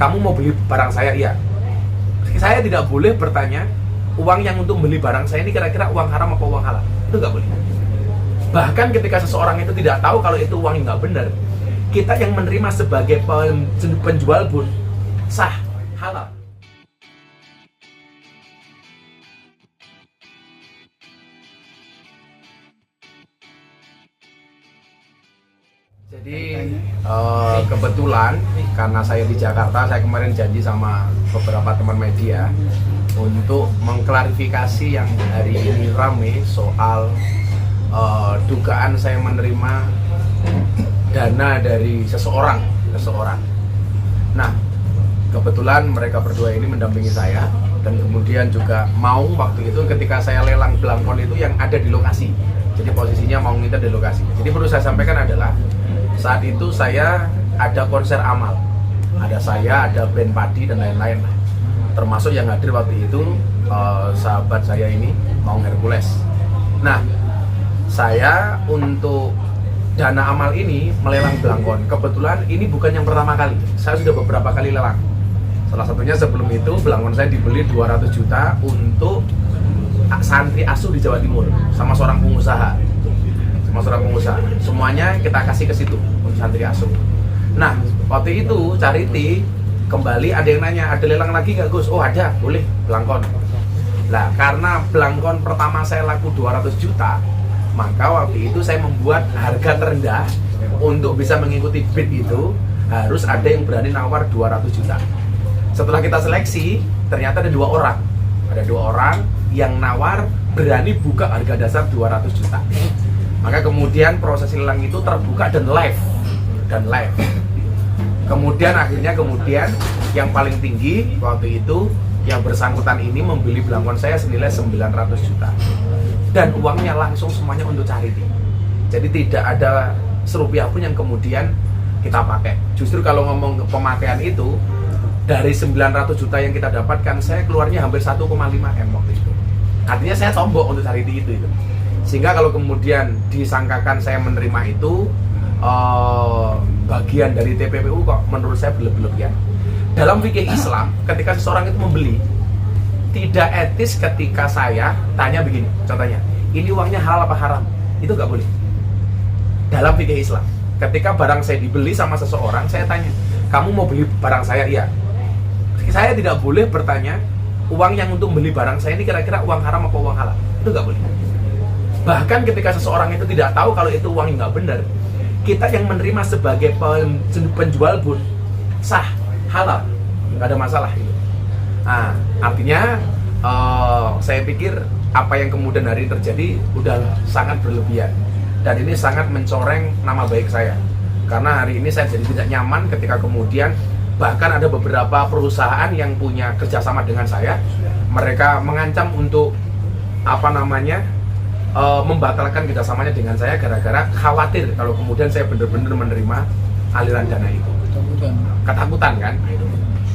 kamu mau beli barang saya? Iya. Saya tidak boleh bertanya uang yang untuk beli barang saya ini kira-kira uang haram apa uang halal. Itu nggak boleh. Bahkan ketika seseorang itu tidak tahu kalau itu uang yang nggak benar, kita yang menerima sebagai penjual pun sah, halal. Jadi kebetulan karena saya di Jakarta, saya kemarin janji sama beberapa teman media untuk mengklarifikasi yang hari ini rame soal dugaan saya menerima dana dari seseorang. Nah, kebetulan mereka berdua ini mendampingi saya dan kemudian juga mau waktu itu ketika saya lelang belangkon itu yang ada di lokasi. Jadi posisinya mau minta di lokasi. Jadi perlu saya sampaikan adalah saat itu saya ada konser amal, ada saya, ada band padi dan lain-lain. Termasuk yang hadir waktu itu sahabat saya ini, Maung Hercules. Nah, saya untuk dana amal ini melelang belangkon. Kebetulan ini bukan yang pertama kali, saya sudah beberapa kali lelang. Salah satunya sebelum itu belangkon saya dibeli 200 juta untuk santri asuh di Jawa Timur sama seorang pengusaha. Semuanya kita kasih ke situ untuk santri asuh. Nah, waktu itu charity kembali ada yang nanya, ada lelang lagi nggak Gus? Oh ada, boleh, belangkon. Nah, karena belangkon pertama saya laku 200 juta, maka waktu itu saya membuat harga terendah untuk bisa mengikuti bid itu, harus ada yang berani nawar 200 juta. Setelah kita seleksi, ternyata ada dua orang yang nawar berani buka harga dasar 200 juta. Maka kemudian proses lelang itu terbuka dan live. Kemudian akhirnya yang paling tinggi waktu itu yang bersangkutan ini membeli belangkon saya senilai 900 juta. Dan uangnya langsung semuanya untuk charity. Jadi tidak ada serupiah pun yang kemudian kita pakai. Justru kalau ngomong pemakaian itu, dari 900 juta yang kita dapatkan, saya keluarnya hampir 1,5 M waktu itu. Artinya saya tombok untuk charity itu. Sehingga kalau kemudian disangkakan saya menerima itu bagian dari TPPU, kok menurut saya berlebihan. Dalam fikih Islam, ketika seseorang itu membeli, tidak etis ketika saya tanya begini, contohnya, ini uangnya halal apa haram? Itu nggak boleh. Dalam fikih Islam, ketika barang saya dibeli sama seseorang, saya tanya, kamu mau beli barang saya? Iya. Saya tidak boleh bertanya uang yang untuk beli barang saya ini kira-kira uang haram apa uang halal. Itu nggak boleh. Bahkan ketika seseorang itu tidak tahu kalau itu uang yang nggak benar, kita yang menerima sebagai penjual pun sah, halal, nggak ada masalah itu. Nah, artinya saya pikir apa yang kemudian hari ini terjadi udah sangat berlebihan dan ini sangat mencoreng nama baik saya. Karena hari ini saya jadi tidak nyaman ketika kemudian bahkan ada beberapa perusahaan yang punya kerjasama dengan saya, mereka mengancam untuk membatalkan kerjasamanya dengan saya gara-gara khawatir kalau kemudian saya benar-benar menerima aliran dana itu. Ketakutan kan?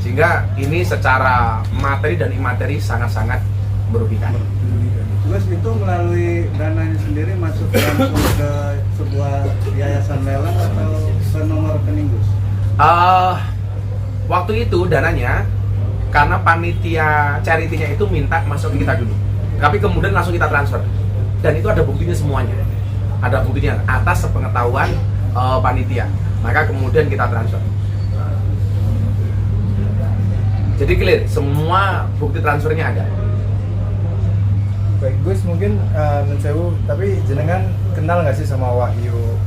Sehingga ini secara materi dan imateri sangat-sangat merugikan. Terus itu melalui dananya sendiri masuk langsung ke sebuah yayasan lelang atau ke nomor rekening Gus? Waktu itu dananya karena panitia charity-nya itu minta masuk ke kita dulu, tapi kemudian langsung kita transfer. Dan itu ada buktinya semuanya, ada buktinya atas sepengetahuan panitia, maka kemudian kita transfer. Jadi clear, semua bukti transfernya ada. Baik Gus, mungkin mensewu, tapi jenengan kenal nggak sih sama Wahyu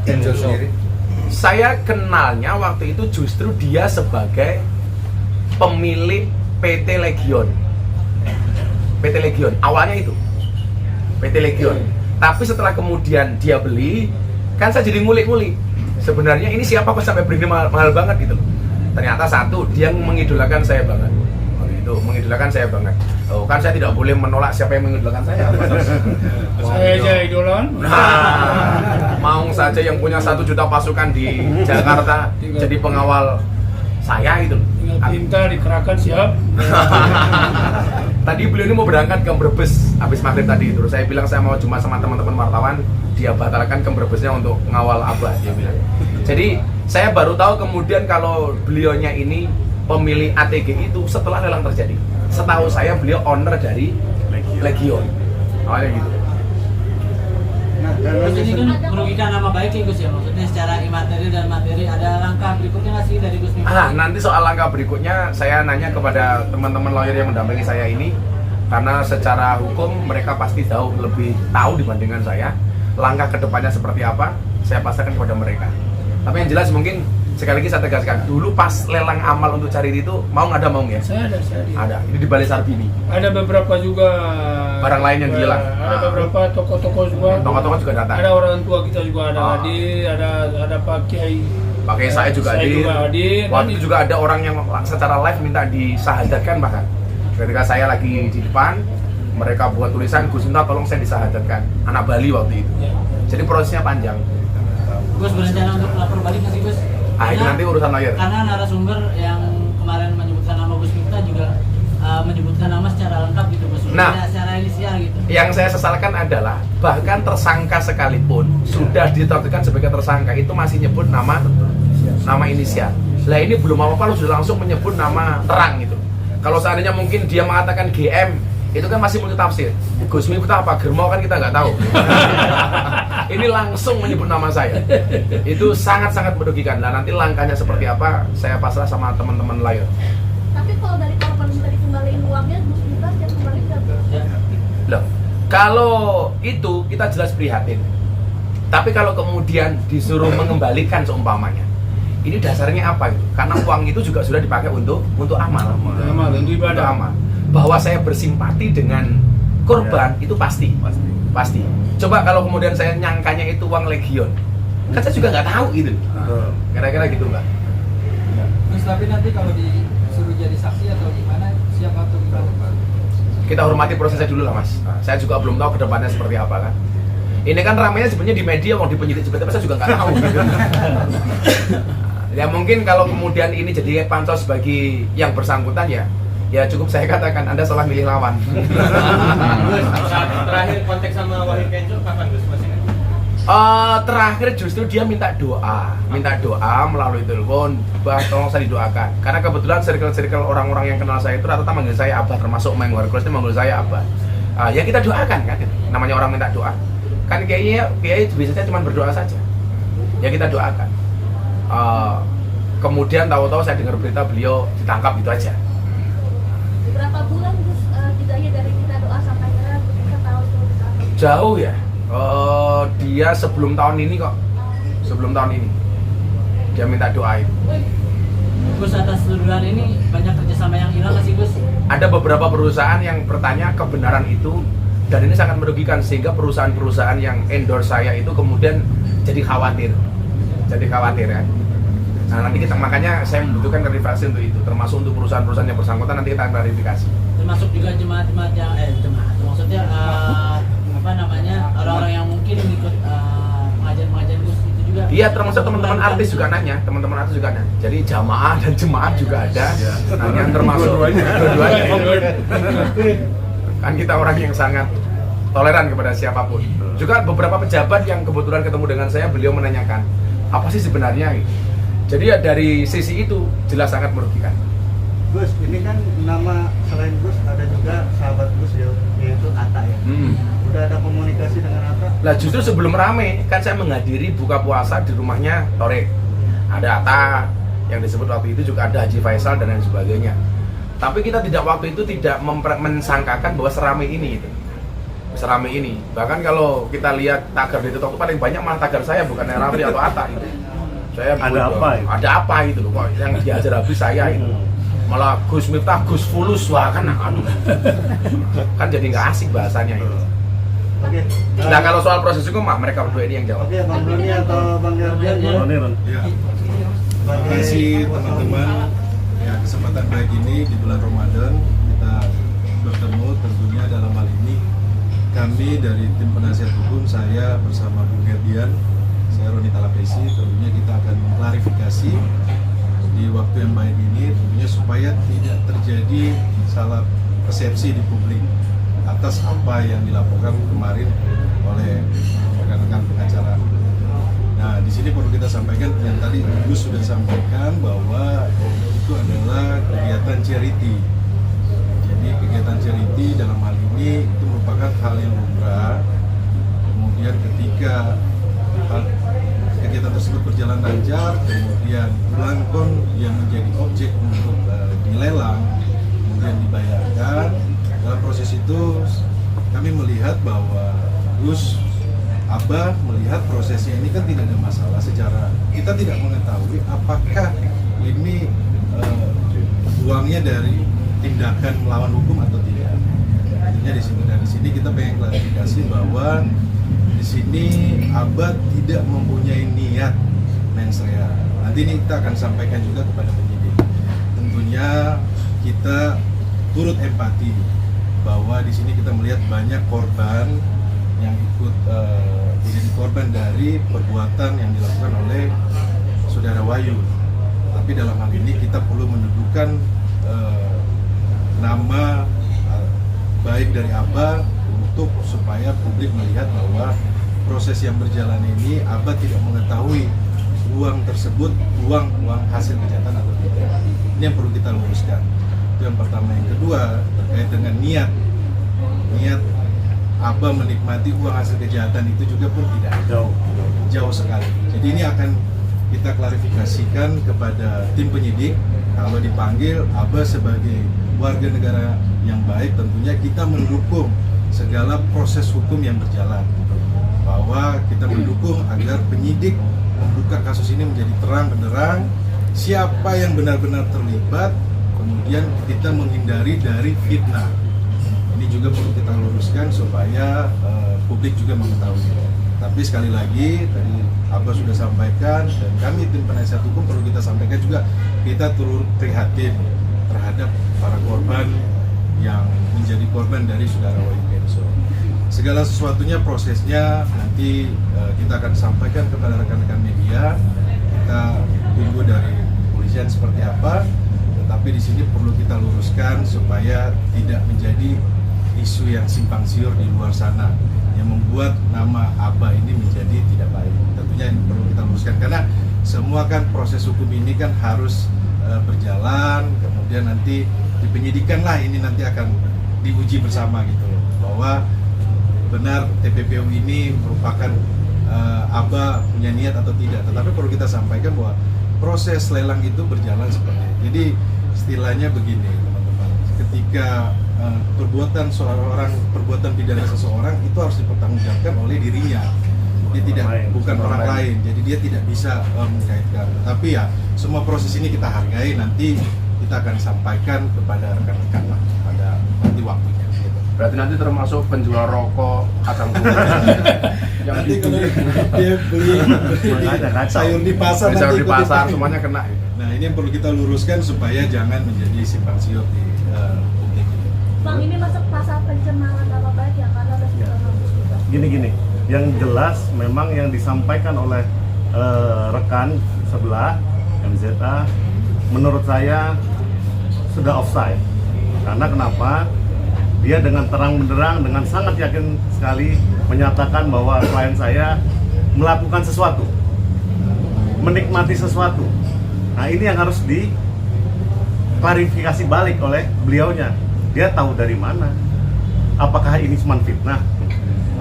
Enzo sendiri? Saya kenalnya waktu itu justru dia sebagai pemilik PT Legion. PT Legion, awalnya itu PT Legion. Tapi setelah kemudian dia beli, kan saya jadi ngulik-ngulik. Sebenarnya ini siapa kok sampai beli mahal banget gitu. Ternyata satu, dia mengidolakan saya banget. Itu mengidolakan saya banget. Oh, kan saya tidak boleh menolak siapa yang mengidolakan saya. Saya aja idolan. Nah, mau saja yang punya 1 juta pasukan di Jakarta jadi pengawal saya gitu. Tinggal perintah dikerahkan siap. Tadi beliau ini mau berangkat ke Brebes habis maghrib tadi. Terus saya bilang saya mau cuma sama teman-teman wartawan, dia batalkan ke Brebesnya untuk ngawal Abah, dia bilang. Jadi saya baru tahu kemudian kalau beliaunya ini pemilik ATG itu setelah lelang terjadi. Setahu saya beliau owner dari Legion. Awalnya gitu. Nah, Terus ini kan merugikan nama baik ya Gus ya, maksudnya secara imateri dan materi. Ada langkah berikutnya nggak sih dari Gus Miftah? Nanti soal langkah berikutnya saya nanya kepada teman-teman lawyer yang mendampingi saya ini, karena secara hukum mereka pasti jauh lebih tahu dibandingkan saya. Langkah kedepannya seperti apa, saya pasrahkan kepada mereka. Tapi yang jelas mungkin sekali lagi saya tegaskan, dulu pas lelang amal untuk Charity itu mau nggak ada mau ya? Saya ada. Ada. Ini di Balai Sarbini. Ada beberapa juga Barang lain yang hilang. Ada beberapa toko-toko juga. Toko-toko juga datang. Ada orang tua kita juga ada hadir, ada Pak Kiai. Pakai saya juga hadir. Waktu itu juga ada orang yang secara live minta disahadatkan bahkan. Ketika saya lagi di depan, mereka buat tulisan, Gus minta tolong saya disahadatkan. Anak Bali waktu itu. Ya. Jadi prosesnya panjang. Gus berencana untuk lapor balik nggak sih Gus? Itu nanti urusan lawyer. Karena narasumber yang kemarin menyebutkan nama Gus Miftah juga menyebutkan nama secara lengkap gitu Gus. Nah, secara inisial gitu. Yang saya sesalkan adalah bahkan tersangka sekalipun sudah ditetapkan sebagai tersangka itu masih nyebut nama inisial. Lah ini belum apa-apa lu sudah langsung menyebut nama terang gitu. Kalau seandainya mungkin dia mengatakan GM, itu kan masih multi tafsir. Gus Miftah apa Germo kan kita nggak tahu. Ini langsung menyebut nama saya. Itu sangat-sangat merugikan. Nah nanti langkahnya seperti apa, saya pasrah sama teman-teman lawyer. Tapi kalau dari korban minta dikembaliin uangnya, Gus Miftah siap kembali nggak? Ya. Loh, kalau itu kita jelas prihatin. Tapi kalau kemudian disuruh mengembalikan seumpamanya, ini dasarnya apa gitu? Karena uang itu juga sudah dipakai untuk amal. Amal, untuk ibadah. Untuk amal. Bahwa saya bersimpati dengan korban itu pasti. Coba kalau kemudian saya nyangkanya itu uang Legion, kan saya juga nggak tahu gitu. Kira-kira gitu Mbak. Terus tapi nanti kalau disuruh jadi saksi atau gimana, siapa tuh gimana? Kita hormati prosesnya dulu lah Mas. Saya juga belum tahu kedepannya seperti apa kan. Ini kan ramainya sebenarnya di media, mau di penyidik seperti apa saya juga nggak tahu. Gitu. Ya mungkin kalau kemudian ini jadi pansos bagi yang bersangkutan ya cukup saya katakan Anda salah milih lawan. Terakhir kontak sama Wahid Kenco kapan Gus? Masih ingat? Terakhir justru dia minta doa melalui telepon, Bah tolong saya didoakan. Karena kebetulan circle orang-orang yang kenal saya itu rata-rata manggil saya Abah, termasuk Meng Warkos itu manggil saya Abah. Ya kita doakan kan, namanya orang minta doa. Kan kayaknya biasanya cuma berdoa saja. Ya kita doakan. Kemudian tahu-tahu saya dengar berita beliau ditangkap gitu aja. Berapa bulan Gus jedanya dari kita doa sampai akhirnya kita tahu itu ditangkap? Jauh ya. Dia sebelum tahun ini kok. Sebelum tahun ini. Dia minta doa itu. Gus atas tuduhan ini banyak kerjasama yang hilang nggak sih Gus? Ada beberapa perusahaan yang bertanya kebenaran itu dan ini sangat merugikan sehingga perusahaan-perusahaan yang endorse saya itu kemudian jadi khawatir ya. Nah nanti makanya saya membutuhkan klarifikasi untuk itu, termasuk untuk perusahaan-perusahaan yang bersangkutan nanti kita klarifikasi. Termasuk juga jemaat-jemaat yang maksudnya orang-orang yang mungkin ikut pengajian Gus itu juga. Iya, termasuk teman-teman artis juga nanya, Jadi jamaah dan jemaat juga ada. Nanya termasuk dua-duanya. Kan kita orang yang sangat toleran kepada siapapun. Juga beberapa pejabat yang kebetulan ketemu dengan saya, beliau menanyakan apa sih sebenarnya. Jadi ya dari sisi itu jelas sangat merugikan. Gus, ini kan nama selain Gus ada juga sahabat Gus yaitu Atta ya. Udah ada komunikasi dengan Atta? Lah justru sebelum rame kan saya menghadiri buka puasa di rumahnya Torek. Ada Atta yang disebut waktu itu, juga ada Haji Faisal dan lain sebagainya. Tapi kita waktu itu tidak mensangkakan bahwa seramai ini itu. Seramai ini. Bahkan kalau kita lihat tagar di TikTok itu paling banyak malah tagar saya bukan Raffi atau Atta itu. Saya ada apa itu loh, kok yang diajar habis saya itu. Malah Gus Miftah, Gus Fulus, wah kan aduh. Kan jadi nggak asik bahasanya itu. Oke. Nah kalau soal proses hukum mereka berdua ini yang jawab. Oke, Bang Doni atau Bang Yardian? Ya. Terima kasih teman-teman. Ya, kesempatan baik ini di bulan Ramadan kita bertemu, tentunya dalam hal ini kami dari tim penasihat hukum, saya bersama Bung Yardian, saya Roni Talapesi, tentunya kita akan mengklarifikasi di di waktu yang baik ini tentunya supaya tidak terjadi salah persepsi di publik atas apa yang dilaporkan kemarin oleh rekan-rekan pengacara. Nah, di sini perlu kita sampaikan yang tadi Gus sudah sampaikan bahwa itu adalah kegiatan charity. Jadi kegiatan charity dalam hal ini itu merupakan hal yang lumrah. Kemudian ketika kegiatan tersebut berjalan lancar, kemudian belangkon yang menjadi objek untuk dilelang, kemudian dibayarkan. Dalam proses itu kami melihat bahwa Gus Abah melihat prosesnya ini kan tidak ada masalah secara kita tidak mengetahui apakah ini uangnya dari tindakan melawan hukum atau tidak. Artinya di sini dari sini kita pengen klarifikasi bahwa di sini Abah tidak mempunyai niat mensrea. Nanti ini kita akan sampaikan juga kepada penyidik. Tentunya kita turut empati bahwa di sini kita melihat banyak korban yang ikut menjadi korban dari perbuatan yang dilakukan oleh saudara Wahyu. Tapi dalam hal ini kita perlu mendudukan nama baik dari Abah untuk supaya publik melihat bahwa proses yang berjalan ini Abah tidak mengetahui uang tersebut uang hasil kejahatan atau tidak. Ini yang perlu kita luruskan. Itu yang pertama. Yang kedua terkait dengan niat Abah menikmati uang hasil kejahatan itu juga pun tidak jauh sekali. Jadi ini akan kita klarifikasikan kepada tim penyidik. Kalau dipanggil Abah sebagai warga negara yang baik, tentunya kita mendukung segala proses hukum yang berjalan. Bahwa kita mendukung agar penyidik membuka kasus ini menjadi terang benderang, siapa yang benar-benar terlibat, kemudian kita menghindari dari fitnah. Ini juga perlu kita luruskan supaya publik juga mengetahui. Tapi sekali lagi tadi Abah sudah sampaikan dan kami tim penasihat hukum perlu kita sampaikan juga, kita turut prihatin terhadap para korban yang menjadi korban dari saudara Wahyu Kenzo. Segala sesuatunya prosesnya nanti kita akan sampaikan kepada rekan-rekan media. Kita tunggu dari kepolisian seperti apa. Tetapi di sini perlu kita luruskan supaya tidak menjadi isu yang simpang siur di luar sana yang membuat nama Abah ini menjadi tidak baik. Tentunya ini perlu kita luruskan karena semua kan proses hukum ini kan harus berjalan, kemudian nanti di penyidikan lah ini nanti akan diuji bersama gitu bahwa benar TPPU ini merupakan Abah punya niat atau tidak. Tetapi perlu kita sampaikan bahwa proses lelang itu berjalan seperti itu. Jadi istilahnya begini teman-teman, ketika perbuatan pidana seseorang itu harus dipertanggungjawabkan oleh dirinya. Dia tidak bukan orang lain. Jadi dia tidak bisa mengaitkan. Tapi ya semua proses ini kita hargai, nanti kita akan sampaikan kepada rekan-rekan lah pada nanti waktunya. Gitu. Berarti nanti termasuk penjual rokok, kacang nanti kalau dia beli sayur di pasar, sayur di pasar semuanya kena. Nah ini yang perlu kita luruskan supaya jangan menjadi simpang siur di publik. Bang, ini masuk pasal pencemaran nama baik ya karena ada juga. Gini, yang jelas memang yang disampaikan oleh rekan sebelah MZA menurut saya sudah offside. Karena kenapa? Dia dengan terang benderang, dengan sangat yakin sekali menyatakan bahwa klien saya melakukan sesuatu, menikmati sesuatu. Nah ini yang harus diklarifikasi balik oleh beliaunya. Dia tahu dari mana? Apakah ini cuma fitnah?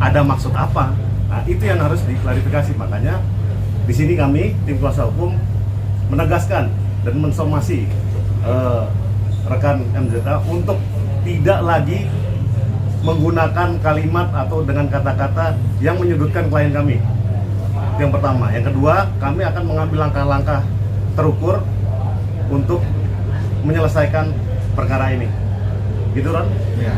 Ada maksud apa? Nah itu yang harus diklarifikasi. Makanya di sini kami tim kuasa hukum menegaskan dan mensomasi rekan MZA untuk tidak lagi menggunakan kalimat atau dengan kata-kata yang menyudutkan klien kami. Itu yang pertama. Yang kedua, kami akan mengambil langkah-langkah terukur untuk menyelesaikan perkara ini. Gitu, Ron? Ya.